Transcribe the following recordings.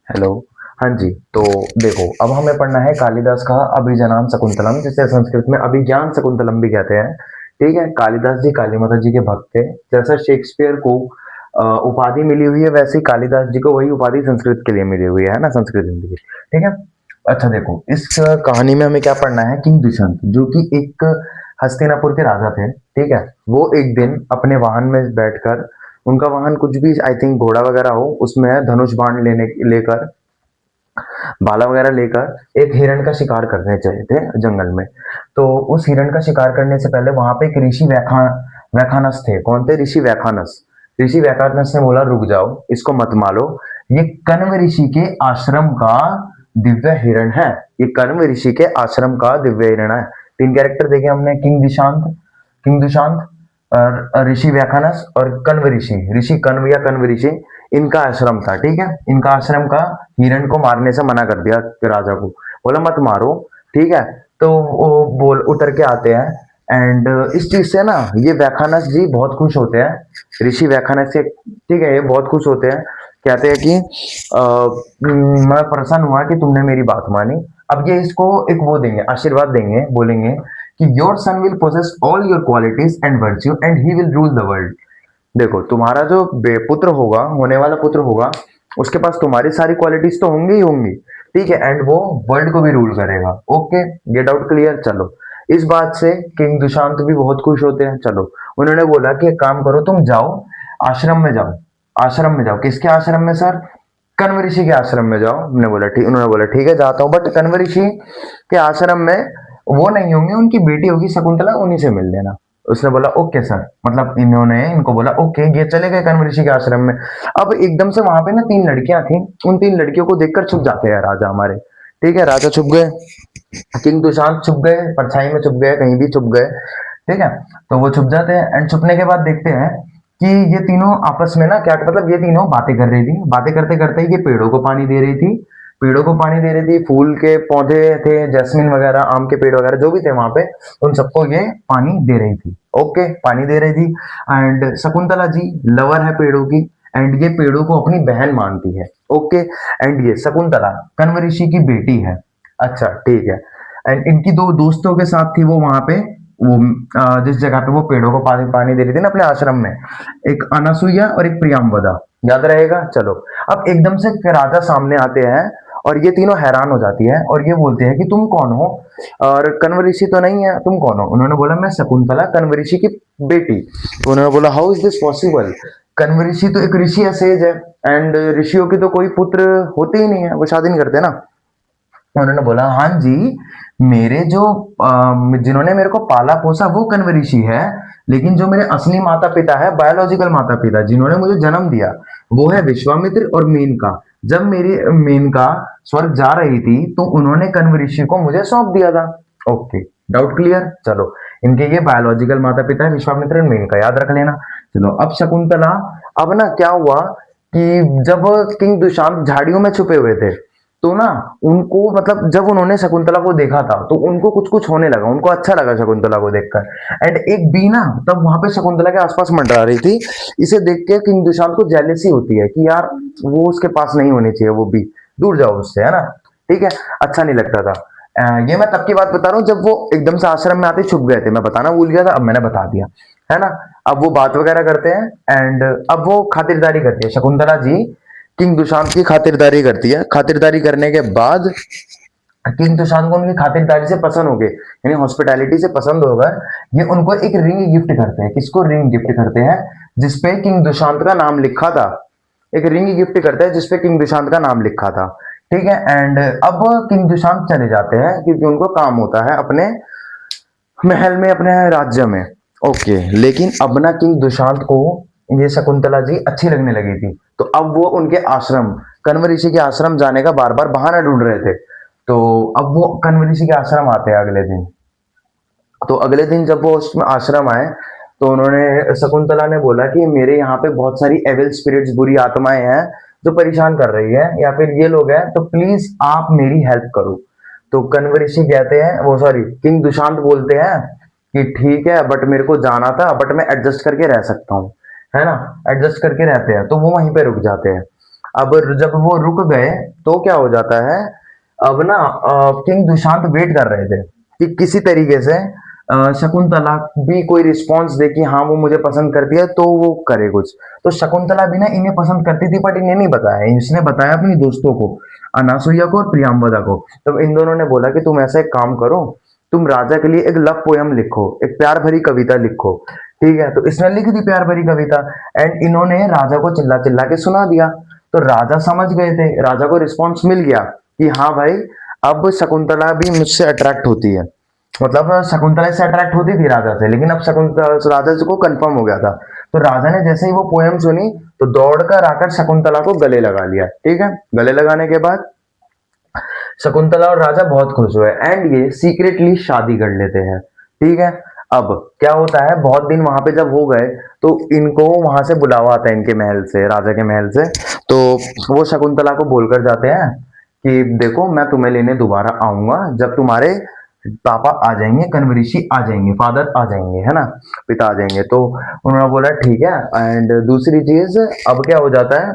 Hello. हाँ जी। तो देखो, अब हमें पढ़ना है कालिदास का अभिजनान शकुंतलम, जिसे संस्कृत में अभिज्ञान शकुंतलम भी कहते हैं। ठीक है, कालिदास जी काली माता जी के भक्त थे। जैसा शेक्सपियर को उपाधि मिली हुई है, वैसे ही कालिदास जी को वही उपाधि संस्कृत के लिए मिली हुई है ना, संस्कृत हिंदी की। ठीक है। अच्छा देखो, इस कहानी में हमें क्या पढ़ना है, किंग दुष्यंत जो कि एक हस्तिनापुर के राजा थे। ठीक है। वो एक दिन अपने वाहन में बैठकर, उनका वाहन कुछ भी आई थिंक घोड़ा वगैरह हो, उसमें धनुष बाण लेने लेकर, भाला वगैरह लेकर एक हिरण का शिकार करने चले थे जंगल में। तो उस हिरण का शिकार करने से पहले वहां पे एक ऋषि वैखानस थे। कौन थे? ऋषि वैखानस। ऋषि वैखानस ने बोला, रुक जाओ, इसको मत मारो, ये कण्व ऋषि के आश्रम का दिव्य हिरण है। ये कण्व ऋषि के आश्रम का दिव्य हिरण है। तीन कैरेक्टर देखे हमने, किंग दुशांत, ऋषि व्याखानस और कण्व ऋषि। ऋषि कण्व या कण्व ऋषि, इनका आश्रम था। ठीक है। इनका आश्रम का हिरण को मारने से मना कर दिया राजा को, बोला मत मारो। ठीक है। तो वो बोल उतर के आते हैं, एंड इस चीज से ना ये व्याखानस जी बहुत खुश होते हैं, ऋषि व्याखानस से। ठीक है, ये बहुत खुश होते हैं, कहते हैं कि मैं प्रसन्न हुआ कि तुमने मेरी बात मानी। अब ये इसको एक वो देंगे, आशीर्वाद देंगे, बोलेंगे कि your son will possess all your qualities and virtue and he will rule the world. देखो, तुम्हारा जो पुत्र होगा, होने वाला पुत्र होगा, उसके पास तुम्हारी सारी क्वालिटीज तो होंगी ही होंगी। ठीक है, एंड वो वर्ल्ड को भी रूल करेगा। Okay, get out clear. चलो, इस बात से किंग दुशांत भी बहुत खुश होते हैं। चलो, उन्होंने बोला कि एक काम करो, तुम जाओ, आश्रम में जाओ। आश्रम में जाओ, किसके आश्रम में सर? कण्व ऋषि के आश्रम में जाओ। उन्होंने बोला ठीक है, जाता हूँ, बट कण्व ऋषि के आश्रम में वो नहीं होंगे, उनकी बेटी होगी शकुंतला, उन्हीं से मिल लेना। उसने बोला ओके सर, मतलब इन्होंने इनको बोला ओके। ये चले गए कण्व ऋषि के आश्रम में। अब एकदम से वहां पे ना तीन लड़कियां थी। उन तीन लड़कियों को देखकर छुप जाते हैं राजा हमारे। ठीक है, राजा छुप गए, किंग दुशांत छुप गए, परछाई में छुप गए, कहीं भी छुप गए। ठीक है। तो वो छुप जाते हैं, एंड छुपने के बाद देखते हैं कि ये तीनों आपस में ना क्या, मतलब ये तीनों बातें कर रही थी। बातें करते करते ये पेड़ों को पानी दे रही थी, पेड़ों को पानी दे रही थी, फूल के पौधे थे, जैस्मिन वगैरह, आम के पेड़ वगैरह जो भी थे वहां पे, उन सबको ये पानी दे रही थी। ओके, पानी दे रही थी। एंड शकुंतला जी लवर है पेड़ों की, एंड ये पेड़ों को अपनी बहन मानती है। ओके। एंड ये शकुंतला कण्व ऋषि की बेटी है। अच्छा ठीक है। एंड इनकी दो दोस्तों के साथ थी वो वहां पे, वो जिस जगह पे वो पेड़ों को पानी पानी दे रही थी ना अपने आश्रम में, एक अनासुईया और एक प्रियंवदा। याद रहेगा। चलो, अब एकदम से राजा सामने आते हैं, और ये तीनों हैरान हो जाती है, और ये बोलते हैं कि तुम कौन हो, और कण्व ऋषि तो नहीं है, तुम कौन हो? उन्होंने बोला मैं शकुंतला, कण्व ऋषि की बेटी। तो उन्होंने बोला how is this possible? Kanva ऋषि तो एक ऋषि है, सेज है, एंड ऋषियों की तो कोई पुत्र होते ही नहीं है, वो शादी नहीं करते ना। उन्होंने बोला हाँ जी, मेरे जो जिन्होंने मेरे को पाला पोसा वो कण्व ऋषि है, लेकिन जो मेरे असली माता पिता है, बायोलॉजिकल माता पिता जिन्होंने मुझे जन्म दिया, वो है विश्वामित्र और मेनका। जब मेरी मेनका स्वर्ग जा रही थी, तो उन्होंने कण्व ऋषि को मुझे सौंप दिया था। Okay, doubt clear. चलो, इनके ये बायोलॉजिकल माता पिता है, विश्वामित्र और मेनका, याद रख लेना। चलो, अब शकुंतला, अब ना क्या हुआ कि जब किंग दुशांत झाड़ियों में छुपे हुए थे, तो ना उनको, मतलब जब उन्होंने शकुंतला को देखा था, तो उनको कुछ कुछ होने लगा, उनको अच्छा लगा शकुंतला को देखकर। एंड एक बी ना तब वहां पे शकुंतला के आसपास मंडरा रही थी। इसे देख के किंग दुशांत को जेलेसी होती है कि यार वो उसके पास नहीं होनी चाहिए, वो बी, दूर जाओ उससे, है ना। ठीक है, अच्छा नहीं लगता था। ये मैं तब की बात बता रहा हूँ जब वो एकदम से आश्रम में आते छुप गए थे। मैं बताना भूल गया था, अब मैंने बता दिया, है ना। अब वो बात वगैरह करते हैं, एंड अब वो खातिरदारी करती है शकुंतला जी, किंग दुशांत की खातिरदारी करती है। खातिरदारी करने के बाद किंग दुशांत को उनकी खातिरदारी से पसंद हो गए, यानी हॉस्पिटैलिटी से पसंद होकर ये उनको एक रिंग गिफ्ट करते हैं। किसको रिंग गिफ्ट करते हैं? जिसपे किंग दुशांत का नाम लिखा था। एक रिंग गिफ्ट करते हैं जिसपे किंग दुशांत का नाम लिखा था। ठीक है। एंड अब किंग दुशांत चले जाते हैं, क्योंकि उनको काम होता है अपने महल में, अपने राज्य में। ओके, लेकिन अब ना किंग दुशांत को ये शकुंतला जी अच्छी लगने लगी थी। तो अब वो उनके आश्रम, कण्व ऋषि के आश्रम जाने का बार बार बहाना ढूंढ रहे थे। तो अब वो कण्व ऋषि के आश्रम आते हैं अगले दिन। तो अगले दिन जब वो उसमें आश्रम आए, तो उन्होंने, शकुंतला ने बोला कि मेरे यहाँ पे बहुत सारी एविल स्पिरिट्स, बुरी आत्माएं हैं जो परेशान कर रही है, या फिर ये लोग हैं, तो प्लीज आप मेरी हेल्प करो। तो कण्व ऋषि कहते हैं, वो सॉरी किंग दुशांत बोलते हैं कि ठीक है, बट मेरे को जाना था, बट मैं एडजस्ट करके रह सकता हूँ, है ना। एडजस्ट करके रहते हैं, तो वो वहीं पे रुक जाते हैं। अब जब वो रुक गए तो क्या हो जाता है, अब ना किंग दुशांत वेट कर रहे थे कि किसी तरीके से शकुंतला भी कोई रिस्पॉन्स दे कि हाँ वो मुझे पसंद करती है, तो वो करे कुछ। तो शकुंतला भी ना इन्हें पसंद करती थी, बट इन्हें नहीं बताया, इसने बताया अपनी दोस्तों को, अनासुईया को और प्रियंवदा को। तो इन दोनों ने बोला कि तुम ऐसा एक काम करो, तुम राजा के लिए एक लव पोयम लिखो, एक प्यार भरी कविता लिखो। ठीक है, तो इसने लिख दी प्यार भरी कविता, एंड इन्होंने राजा को चिल्ला चिल्ला के सुना दिया। तो राजा समझ गए थे, राजा को रिस्पॉन्स मिल गया कि हाँ भाई, अब शकुंतला भी मुझसे अट्रैक्ट होती है। मतलब शकुंतला से अट्रैक्ट होती थी राजा से, लेकिन अब शकुंतला राजा को कंफर्म हो गया था। तो राजा ने जैसे ही वो पोयम सुनी, तो दौड़कर आकर शकुंतला को गले लगा लिया। ठीक है, गले लगाने के बाद शकुंतला और राजा बहुत खुश हुए, एंड ये सीक्रेटली शादी कर लेते हैं। ठीक है, अब क्या होता है, बहुत दिन वहां पे जब हो गए, तो इनको वहां से बुलावा आता है, इनके महल से, राजा के महल से। तो वो शकुंतला को बोलकर जाते हैं कि देखो, मैं तुम्हें लेने दोबारा आऊंगा जब तुम्हारे पापा आ जाएंगे, कण्व ऋषि आ जाएंगे, फादर आ जाएंगे, है ना, पिता आ जाएंगे। तो उन्होंने बोला ठीक है। एंड दूसरी चीज, अब क्या हो जाता है,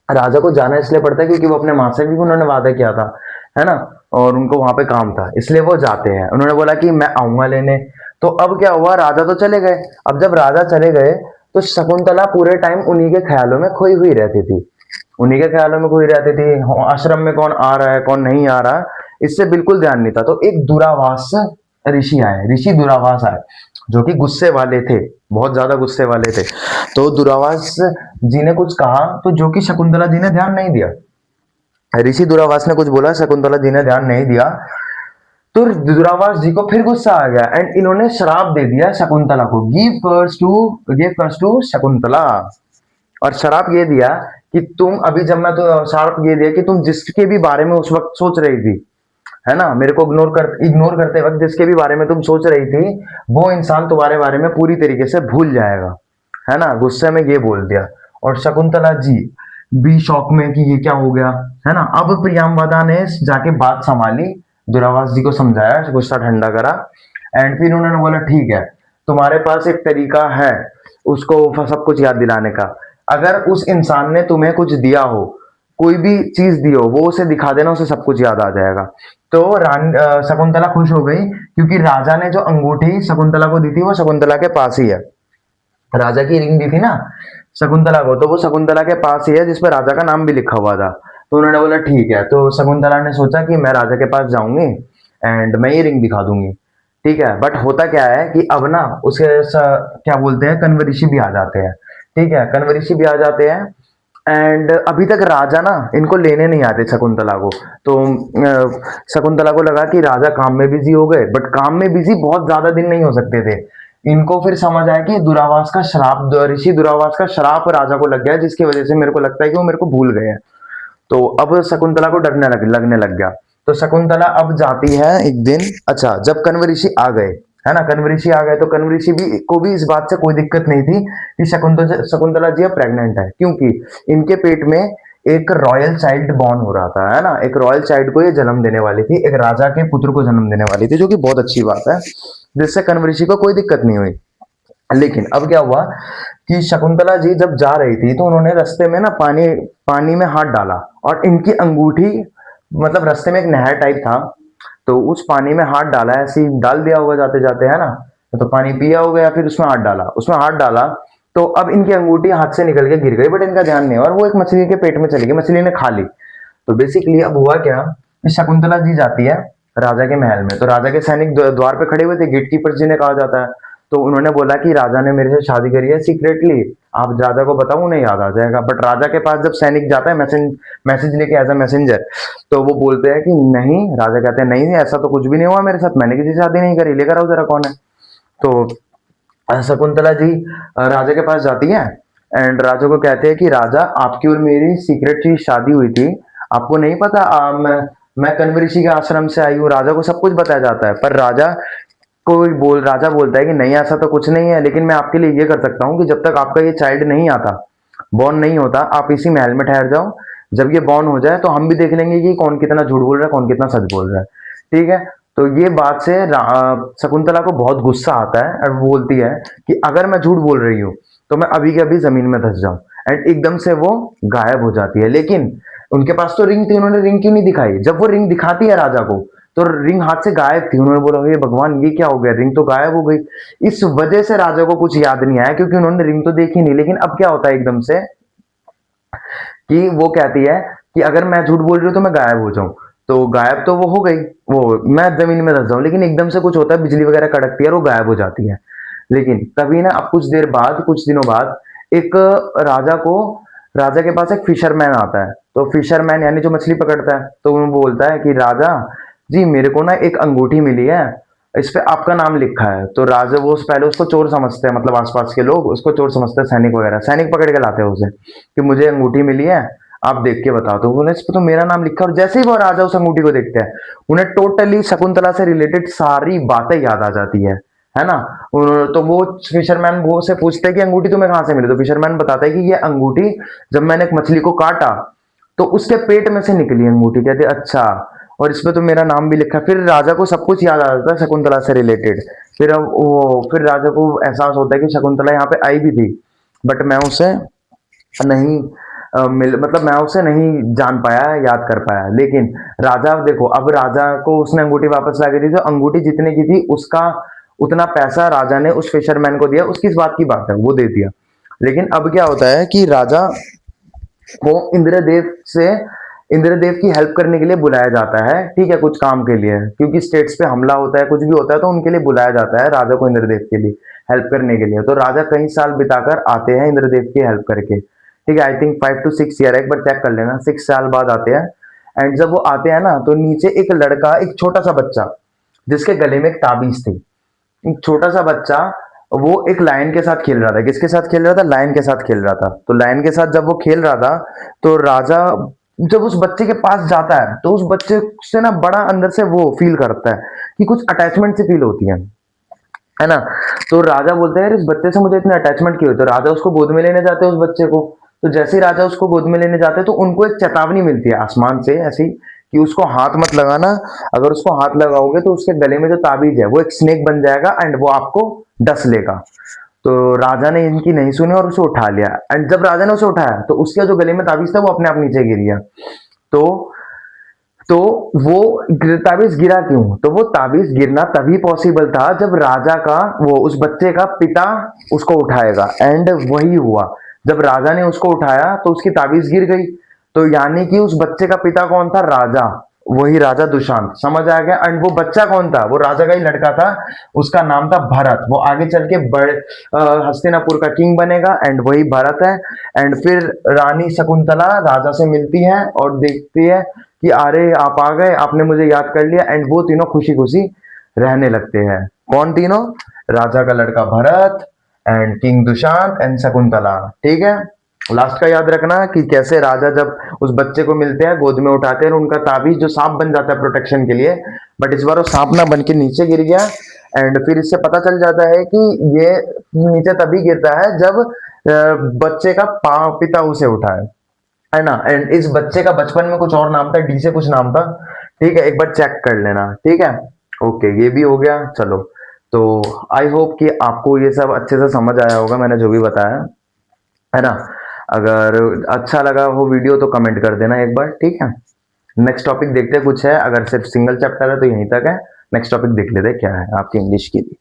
राजा को जाना इसलिए पड़ता है क्योंकि वो अपने माँ से भी उन्होंने वादा किया था, है ना, और उनको वहां पे काम था, इसलिए वो जाते हैं। उन्होंने बोला कि मैं आऊंगा लेने। तो अब क्या हुआ, राजा तो चले गए। अब जब राजा चले गए, तो शकुंतला पूरे टाइम उन्हीं के ख्यालों में खोई हुई रहती थी, उन्हीं के ख्यालों में खोई रहती थी। आश्रम में कौन आ रहा है कौन नहीं आ रहा, इससे बिल्कुल ध्यान नहीं था। तो एक दुरावास ऋषि आए, ऋषि दुरावास आए, जो कि गुस्से वाले थे, बहुत ज्यादा गुस्से वाले थे। तो दुरावास जी ने कुछ कहा, तो जो कि शकुंतला जी ने ध्यान नहीं दिया। ऋषि दुरावास ने कुछ बोला, शकुंतला जी ने ध्यान नहीं दिया। तो दुरावास जी को फिर गुस्सा आ गया, एंड इन्होंने श्राप दे दिया शकुंतला को, गिव कर्स टू शकुंतला। और श्राप ये दिया कि तुम अभी, जब मैं तो श्राप ये दिया कि तुम जिसके भी बारे में उस वक्त सोच रही थी, है ना, मेरे को इग्नोर करते वक्त जिसके भी बारे में तुम सोच रही थी, वो इंसान तुम्हारे बारे में पूरी तरीके से भूल जाएगा, है ना, गुस्से में ये बोल दिया। और शकुंतला जी भी शौक में कि ये क्या हो गया, है ना। अब प्रियंवदा ने जाके बात संभाली, दुरावास जी को समझाया, गुस्सा ठंडा करा, एंड फिर उन्होंने बोला ठीक है, तुम्हारे पास एक तरीका है उसको सब कुछ याद दिलाने का। अगर उस इंसान ने तुम्हें कुछ दिया हो, कोई भी चीज दी हो, वो उसे दिखा देना, उसे सब कुछ याद आ जाएगा। तो शकुंतला खुश हो गई, क्योंकि राजा ने जो अंगूठी शकुंतला को दी थी, वो शकुंतला के पास ही है। राजा की रिंग दी थी ना शकुंतला को, तो वो शकुंतला के पास ही है, जिसपे राजा का नाम भी लिखा हुआ था। तो उन्होंने बोला ठीक है। तो शकुंतला ने सोचा कि मैं राजा के पास जाऊंगी, एंड मैं ये रिंग दिखा दूंगी। ठीक है, बट होता क्या है कि अब ना क्या बोलते हैं, कण्व ऋषि भी आ जाते हैं। ठीक है, कण्व ऋषि भी आ जाते हैं, एंड अभी तक राजा ना इनको लेने नहीं आते शकुंतला को। तो शकुंतला को लगा कि राजा काम में बिजी हो गए, बट काम में बिजी बहुत ज्यादा दिन नहीं हो सकते थे। इनको फिर समझ आया कि दुरावास का श्राप, ऋषि दुरावास का श्राप राजा को लग गया, जिसकी वजह से मेरे को लगता है कि वो मेरे को भूल गए हैं। तो अब शकुंतला को लगने लग गया। तो शकुंतला अब जाती है एक दिन, अच्छा जब कण्व ऋषि आ गए, है ना, कण्व ऋषि आ गए, तो कण्व ऋषि भी को भी इस बात से कोई दिक्कत नहीं थी कि शकुंतला जी अब प्रेग्नेंट है, क्योंकि इनके पेट में एक रॉयल चाइल्ड बॉर्न हो रहा था, है ना, एक रॉयल चाइल्ड को ये जन्म देने वाली थी, एक राजा के पुत्र को जन्म देने वाली थी, जो कि बहुत अच्छी बात है, जिससे कण्व ऋषि को कोई दिक्कत नहीं हुई। लेकिन अब क्या हुआ कि शकुंतला जी जब जा रही थी, तो उन्होंने रास्ते में ना पानी पानी में हाथ डाला, और इनकी अंगूठी, मतलब रास्ते में एक नहर टाइप था, तो उस पानी में हाथ डाला, ऐसे ही डाल दिया होगा जाते जाते, है ना, तो पानी पिया होगा या फिर उसमें हाथ डाला। तो अब इनकी अंगूठी हाथ से निकल के गिर गई, बट इनका ध्यान नहीं, और वो एक मछली के पेट में चली गई, मछली ने खा ली। तो बेसिकली अब हुआ क्या कि शकुंतला जी जाती है राजा के महल में, तो राजा के सैनिक द्वार पे खड़े हुए थे, गेट कीपर जिन्हें कहा जाता है। तो उन्होंने बोला कि राजा ने मेरे से शादी करी है सीक्रेटली, आप राजा को बताओ, उन्हें याद आ जाएगा। बट राजा के पास जब सैनिक जाता है मैसेज लेके एज अ मैसेंजर, तो वो बोलते हैं कि नहीं, राजा कहते हैं नहीं, ऐसा तो कुछ भी नहीं हुआ मेरे साथ, मैंने किसी से शादी नहीं करी, लेकर आओ जरा कौन है। तो शकुंतला जी राजा के पास जाती है, एंड राजा को कहते हैं कि राजा, आपकी और मेरी सीक्रेट सी शादी हुई थी, आपको नहीं पता, मैं कण्व ऋषि के आश्रम से आई हूँ। राजा को सब कुछ बताया जाता है, पर राजा बोलता है कि नहीं, ऐसा तो कुछ नहीं है, लेकिन मैं आपके लिए ये कर सकता हूँ कि जब तक आपका ये चाइल्ड नहीं आता, बॉर्न नहीं होता, आप इसी महल में ठहर जाओ। जब ये बॉर्न हो जाए, तो हम भी देख लेंगे कि कौन कितना झूठ बोल रहा है, कौन कितना सच बोल रहा है। ठीक है, तो ये बात से शकुंतला को बहुत गुस्सा आता है, और वो बोलती है कि अगर मैं झूठ बोल रही हूँ, तो मैं अभी के अभी जमीन में धंस जाऊं। एंड एकदम से वो गायब हो जाती है। लेकिन उनके पास तो रिंग थी, उन्होंने रिंग क्यों नहीं दिखाई? जब वो रिंग दिखाती है राजा को तो रिंग हाथ से गायब थी। उन्होंने बोला हे भगवान ये क्या हो गया, रिंग तो गायब हो गई। इस वजह से राजा को कुछ याद नहीं आया, क्योंकि उन्होंने रिंग तो देखी नहीं। लेकिन अब क्या होता है एकदम से कि वो कहती है कि अगर मैं झूठ बोल रही हूँ तो मैं गायब हो जाऊं। तो गायब तो वो हो गई, वो मैं जमीन में धस जाऊं। लेकिन एकदम से कुछ होता है, बिजली वगैरह कड़कती है और वो गायब हो जाती है। लेकिन तभी ना अब कुछ देर बाद, कुछ दिनों बाद एक राजा के पास एक फिशरमैन आता है। तो फिशरमैन यानी जो मछली पकड़ता है, तो वो बोलता है कि राजा जी मेरे को ना एक अंगूठी मिली है, इस पे आपका नाम लिखा है। तो राजा वो पहले उसको चोर समझते हैं, मतलब आसपास के लोग उसको चोर समझते हैं, सैनिक वगैरह, सैनिक पकड़ के लाते हैं उसे कि मुझे अंगूठी मिली है, आप देख के बताओ। तो बोले इस पे तो मेरा नाम लिखा है। और जैसे ही वो राजा उस अंगूठी को देखते हैं, उन्हें टोटली शकुंतला से रिलेटेड सारी बातें याद आ जाती है ना। तो वो फिशरमैन वो से पूछते हैं कि अंगूठी तुम्हें कहां से मिली? तो फिशरमैन बताता है कि ये अंगूठी जब मैंने एक मछली को काटा तो उसके पेट में से निकली अंगूठी। कहते अच्छा, और इसमें तो मेरा नाम भी लिखा है। फिर राजा को सब कुछ याद आ जाता है शकुंतला से रिलेटेड। फिर राजा को एहसास होता है कि शकुंतला यहाँ पे आई भी थी, बट मैं उसे नहीं मतलब मैं उसे नहीं जान पाया, याद कर पाया। लेकिन राजा देखो, अब राजा को उसने अंगूठी वापस ला के दी, तो अंगूठी जितने की थी उसका उतना पैसा राजा ने उस फिशरमैन को दिया। उसकी इस बात की बात है, वो दे दिया। लेकिन अब क्या होता है कि राजा को इंद्रदेव की हेल्प करने के लिए बुलाया जाता है, ठीक है, कुछ काम के लिए। क्योंकि स्टेट्स पे हमला होता है, कुछ भी होता है, तो उनके लिए बुलाया जाता है राजा को इंद्रदेव के लिए हेल्प करने के लिए। तो राजा कई साल बिताकर आते हैं इंद्रदेव की हेल्प करके, ठीक है। आई थिंक 5 to 6 ईयर है, एक बार चेक कर लेना, 6 साल बाद आते हैं। एंड जब वो आते हैं ना, तो नीचे एक लड़का, एक छोटा सा बच्चा जिसके गले में एक ताबीज थी, एक छोटा सा बच्चा, वो एक लायन के साथ खेल रहा था। किसके साथ खेल रहा था? लायन के साथ खेल रहा था। तो लायन के साथ जब वो खेल रहा था, तो राजा जब उस बच्चे के पास जाता है, तो उस बच्चे से ना बड़ा अंदर से वो फील करता है कि कुछ अटैचमेंट से फील होती है ना। तो राजा बोलते हैं यार इस बच्चे से मुझे इतनी अटैचमेंट क्यों है? तो राजा उसको गोद में लेने जाते हैं उस बच्चे को। तो जैसे ही राजा उसको गोद में लेने जाते हैं, तो उनको एक चेतावनी मिलती है आसमान से ऐसी कि उसको हाथ मत लगाना। अगर उसको हाथ लगाओगे तो उसके गले में जो ताबीज है वो एक स्नेक बन जाएगा एंड वो आपको डस लेगा। तो राजा ने इनकी नहीं सुनी और उसे उठा लिया। एंड जब राजा ने उसे उठाया, तो उसके जो गले में ताबीज था वो अपने आप नीचे गिर गया। तो तो वो ताबीज गिरा क्यों? तो वो ताबीज गिरना तभी पॉसिबल था जब राजा का, वो उस बच्चे का पिता उसको उठाएगा। एंड वही हुआ, जब राजा ने उसको उठाया तो उसकी ताबीज गिर गई। तो यानी कि उस बच्चे का पिता कौन था? राजा, वही राजा दुशांत। समझ आ गया? एंड वो बच्चा कौन था? वो राजा का ही लड़का था, उसका नाम था भरत। वो आगे चल के बड़े हस्तिनापुर का किंग बनेगा, एंड वही भरत है। एंड फिर रानी शकुंतला राजा से मिलती है और देखती है कि अरे आप आ गए, आपने मुझे याद कर लिया। एंड वो तीनों खुशी खुशी रहने लगते हैं। कौन तीनों? राजा का लड़का Bharat and king Dushant and Shakuntala, ठीक है। लास्ट का याद रखना कि कैसे राजा जब उस बच्चे को मिलते हैं, गोद में उठाते हैं, और उनका ताबीज जो सांप बन जाता है प्रोटेक्शन के लिए, बट इस बार वो सांप ना बन के नीचे गिर गया। एंड फिर इससे पता चल जाता है कि ये नीचे तभी गिरता है जब बच्चे का पिता उसे उठाए, है ना। एंड इस बच्चे का बचपन में कुछ और नाम था, डी से कुछ नाम था, ठीक है, एक बार चेक कर लेना, ठीक है। ओके, ये भी हो गया। चलो, तो आई होप कि आपको ये सब अच्छे से समझ आया होगा, मैंने जो भी बताया, है ना। अगर अच्छा लगा हो वीडियो तो कमेंट कर देना एक बार, ठीक है। नेक्स्ट टॉपिक देखते हैं, कुछ है, अगर सिर्फ सिंगल चैप्टर है तो यहीं तक है। नेक्स्ट टॉपिक देख लेते हैं क्या है आपकी इंग्लिश के लिए।